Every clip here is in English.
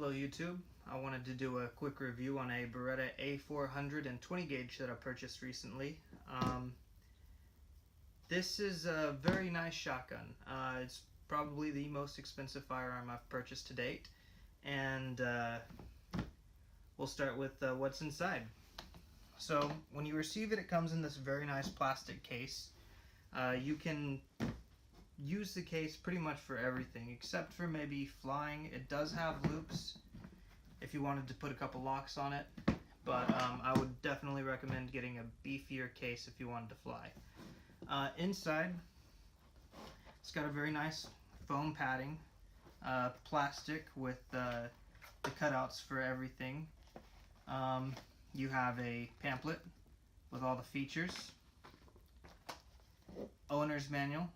Hello YouTube. I wanted to do a quick review on a Beretta A400 and 20 gauge that I purchased recently. This is a very nice shotgun. It's probably the most expensive firearm I've purchased to date, and we'll start with what's inside. So when you receive it, it comes in this very nice plastic case. You can use the case pretty much for everything except for maybe flying. It does have loops if you wanted to put a couple locks on it, but I would definitely recommend getting a beefier case if you wanted to fly. Inside, it's got a very nice foam padding, plastic with the cutouts for everything. You have a pamphlet with all the features, owner's manual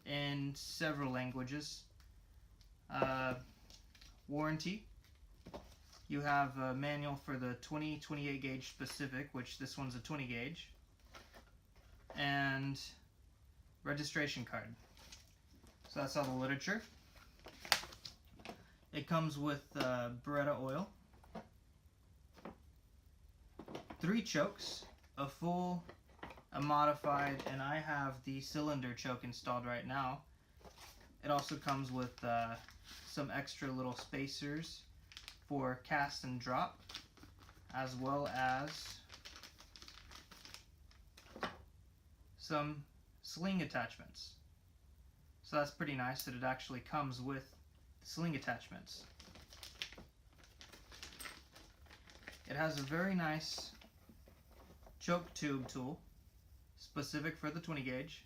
in several languages, warranty. You have a manual for the 20-28 gauge specific, which this one's a 20 gauge, and registration card. So that's all the literature. It comes with Beretta oil, 3 chokes, a full, a modified, and I have the cylinder choke installed right now. It also comes with some extra little spacers for cast and drop, as well as some sling attachments. So that's pretty nice that it actually comes with sling attachments. It has a very nice choke tube tool specific for the 20 gauge,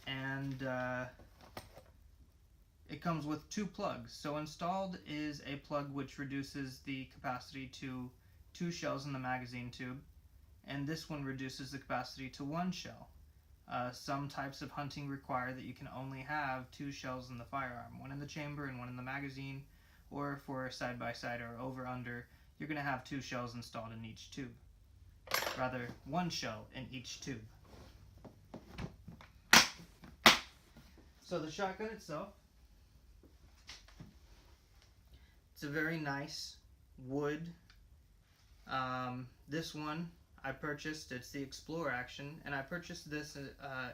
and it comes with 2 plugs. So installed is a plug which reduces the capacity to 2 shells in the magazine tube, and this one reduces the capacity to 1 shell. Some types of hunting require that you can only have 2 shells in the firearm, 1 in the chamber and 1 in the magazine, or for side-by-side or over-under, you're going to have 2 shells installed in each tube. Rather, 1 shell in each tube. So the shotgun itself, it's a very nice wood. This one I purchased, it's the Xplore Action, and I purchased this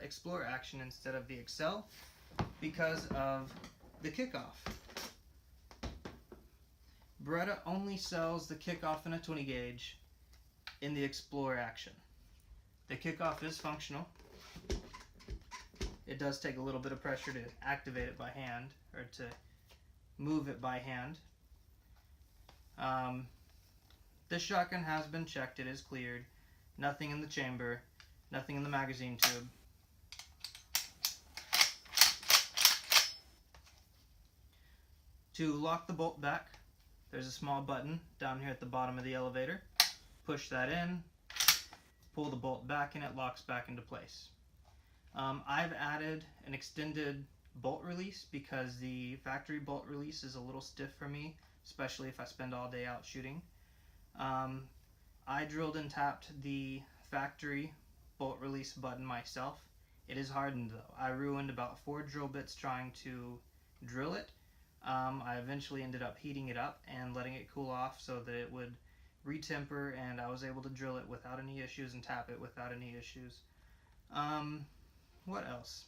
Xplore Action instead of the Excel because of the kickoff. Beretta only sells the kickoff in a 20 gauge in the Xplore Action. The kickoff is functional. It does take a little bit of pressure to activate it by hand, or to move it by hand. This shotgun has been checked, it is cleared. Nothing in the chamber, nothing in the magazine tube. To lock the bolt back, there's a small button down here at the bottom of the elevator. Push that in, pull the bolt back, and it locks back into place. I've added an extended bolt release because the factory bolt release is a little stiff for me, especially if I spend all day out shooting. I drilled and tapped the factory bolt release button myself. It is hardened though. I ruined about 4 drill bits trying to drill it. I eventually ended up heating it up and letting it cool off so that it would retemper, and I was able to drill it without any issues and tap it without any issues. What else?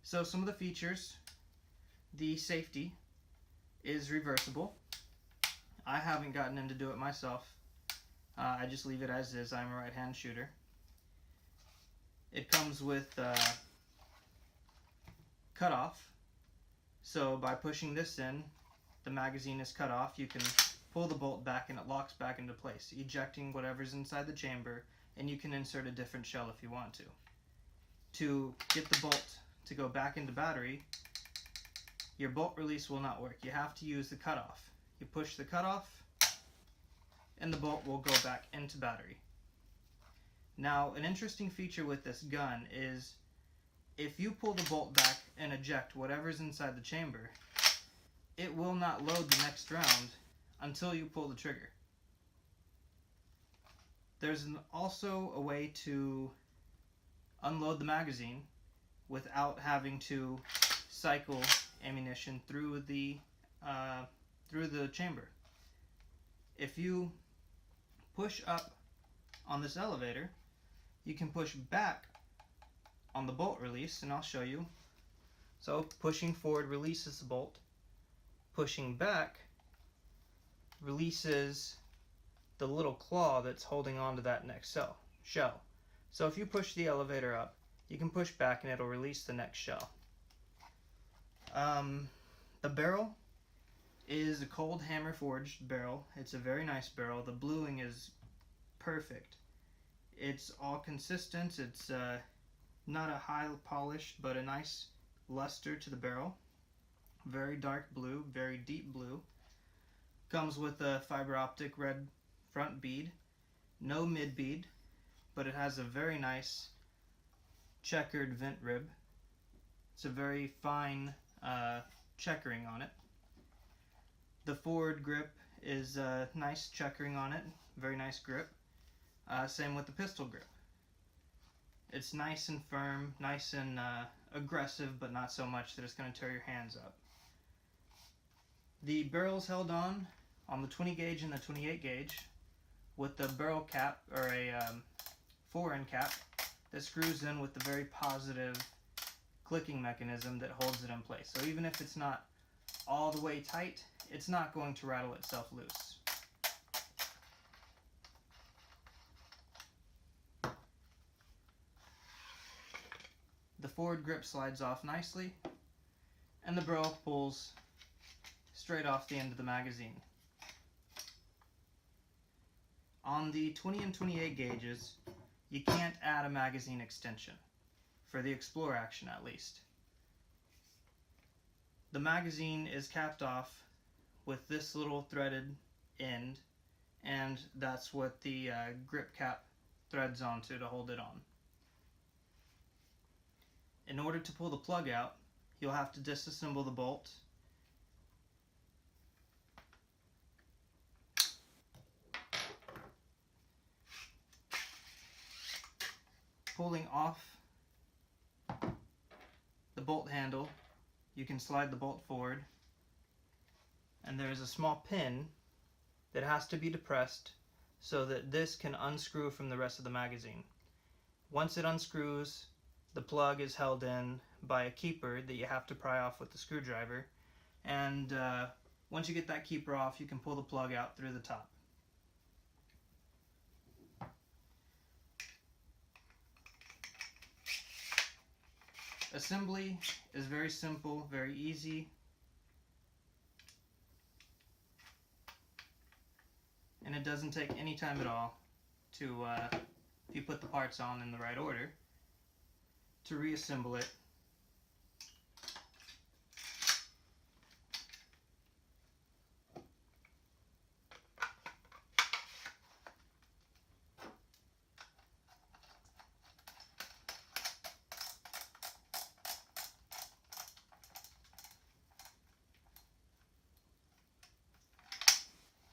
So some of the features. The safety is reversible. I haven't gotten in to do it myself. I just leave it as is. I'm a right-hand shooter. It comes with cutoff. So by pushing this in, the magazine is cut off. You can pull the bolt back and it locks back into place, ejecting whatever's inside the chamber, and you can insert a different shell if you want to. To get the bolt to go back into battery, your bolt release will not work. You have to use the cutoff. You push the cutoff, and the bolt will go back into battery. Now, an interesting feature with this gun is if you pull the bolt back and eject whatever's inside the chamber, it will not load the next round until you pull the trigger. There's also a way to unload the magazine without having to cycle ammunition through the through the chamber. If you push up on this elevator, you can push back on the bolt release, and I'll show you. So pushing forward releases the bolt. Pushing back releases the little claw that's holding on to that next shell. So if you push the elevator up, you can push back and it'll release the next shell. The barrel is a cold hammer forged barrel. It's a very nice barrel. The bluing is perfect. It's all consistent. It's not a high polish, but a nice luster to the barrel. Very dark blue, very deep blue. Comes with a fiber optic red front bead. No mid bead, but it has a very nice checkered vent rib. It's a very fine checkering on it. The forward grip is nice checkering on it, very nice grip. Same with the pistol grip. It's nice and firm, nice and aggressive, but not so much that it's going to tear your hands up. The barrel's held on the 20 gauge and the 28 gauge with the barrel cap, or a 4-end cap that screws in with the very positive clicking mechanism that holds it in place. So even if it's not all the way tight, it's not going to rattle itself loose. The forward grip slides off nicely, and the barrel pulls straight off the end of the magazine. On the 20 and 28 gauges, you can't add a magazine extension, for the Xplore action at least. The magazine is capped off with this little threaded end, and that's what the grip cap threads onto to hold it on. In order to pull the plug out, you'll have to disassemble the bolt. Pulling off the bolt handle, you can slide the bolt forward, and there's a small pin that has to be depressed so that this can unscrew from the rest of the magazine. Once it unscrews, the plug is held in by a keeper that you have to pry off with the screwdriver, and once you get that keeper off, you can pull the plug out through the top. Assembly is very simple, very easy, and it doesn't take any time at all to, if you put the parts on in the right order, to reassemble it.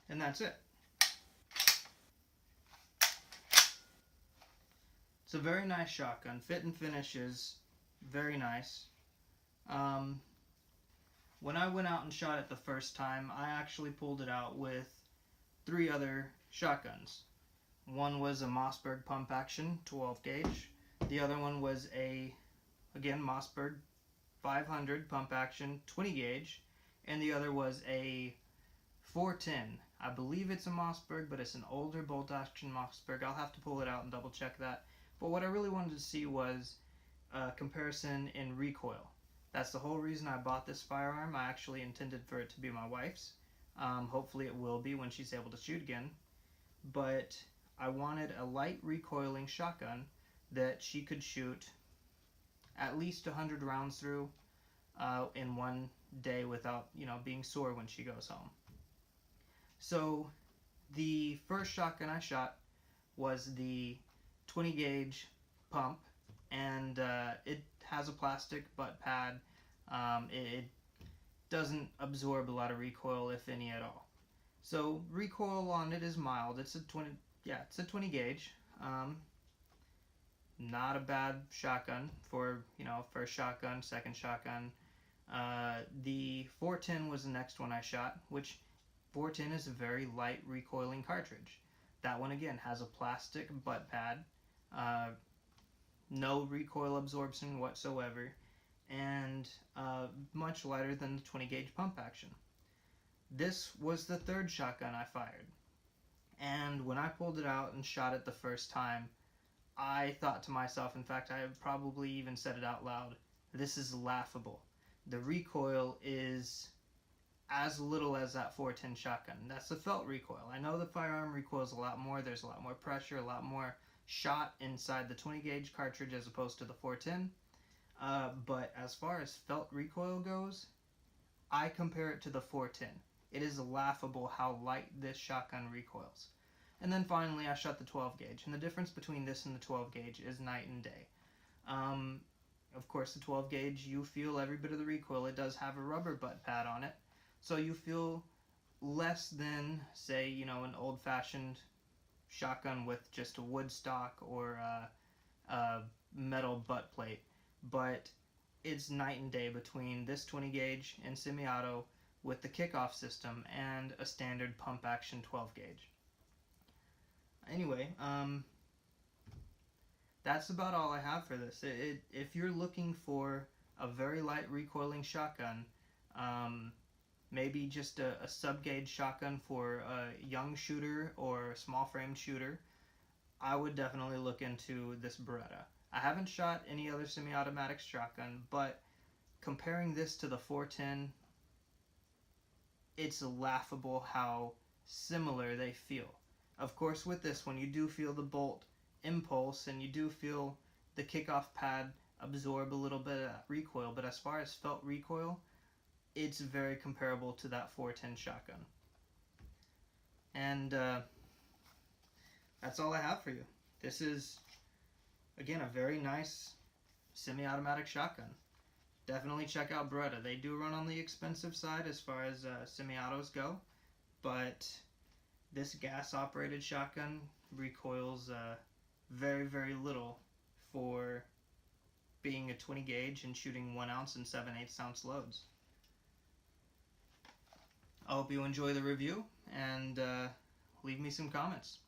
And that's it. It's a very nice shotgun. Fit and finish is very nice. When I went out and shot it the first time, I actually pulled it out with 3 other shotguns. One was a Mossberg pump action 12 gauge. The other one was again, Mossberg 500 pump action 20 gauge. And the other was a 410. I believe it's a Mossberg, but it's an older bolt action Mossberg. I'll have to pull it out and double check that. But what I really wanted to see was a comparison in recoil. That's the whole reason I bought this firearm. I actually intended for it to be my wife's. Hopefully it will be when she's able to shoot again. But I wanted a light recoiling shotgun that she could shoot at least 100 rounds through in one day without, being sore when she goes home. So the first shotgun I shot was the 20 gauge pump, and it has a plastic butt pad. It doesn't absorb a lot of recoil, if any at all. So recoil on it is mild. It's a 20 gauge. Not a bad shotgun for, first shotgun, second shotgun. The 410 was the next one I shot, which 410 is a very light recoiling cartridge. That one again has a plastic butt pad, no recoil absorption whatsoever, and much lighter than the 20 gauge pump action. This was the third shotgun I fired, and when I pulled it out and shot it the first time, I thought to myself, in fact I probably even said it out loud, this is laughable. The recoil is as little as that 410 shotgun. That's the felt recoil. I know the firearm recoils a lot more. There's a lot more pressure, a lot more shot inside the 20 gauge cartridge as opposed to the 410. But as far as felt recoil goes, I compare it to the 410. It is laughable how light this shotgun recoils. And then finally I shot the 12 gauge, and the difference between this and the 12 gauge is night and day. Of course, the 12 gauge, you feel every bit of the recoil. It does have a rubber butt pad on it, so you feel less than, say, an old-fashioned shotgun with just a wood stock or a metal butt plate. But it's night and day between this 20 gauge and semi-auto with the kickoff system and a standard pump action 12 gauge. Anyway, that's about all I have for this. If you're looking for a very light recoiling shotgun, maybe just a sub-gauge shotgun for a young shooter or a small-framed shooter, I would definitely look into this Beretta. I haven't shot any other semi-automatic shotgun, but comparing this to the 410, it's laughable how similar they feel. Of course, with this one, you do feel the bolt impulse, and you do feel the kickoff pad absorb a little bit of that recoil, but as far as felt recoil, it's very comparable to that 410 shotgun. And that's all I have for you. This is, again, a very nice semi-automatic shotgun. Definitely check out Beretta. They do run on the expensive side as far as semi-autos go, but this gas-operated shotgun recoils very, very little for being a 20 gauge and shooting 1 ounce and 7/8 ounce loads. I hope you enjoy the review, and leave me some comments.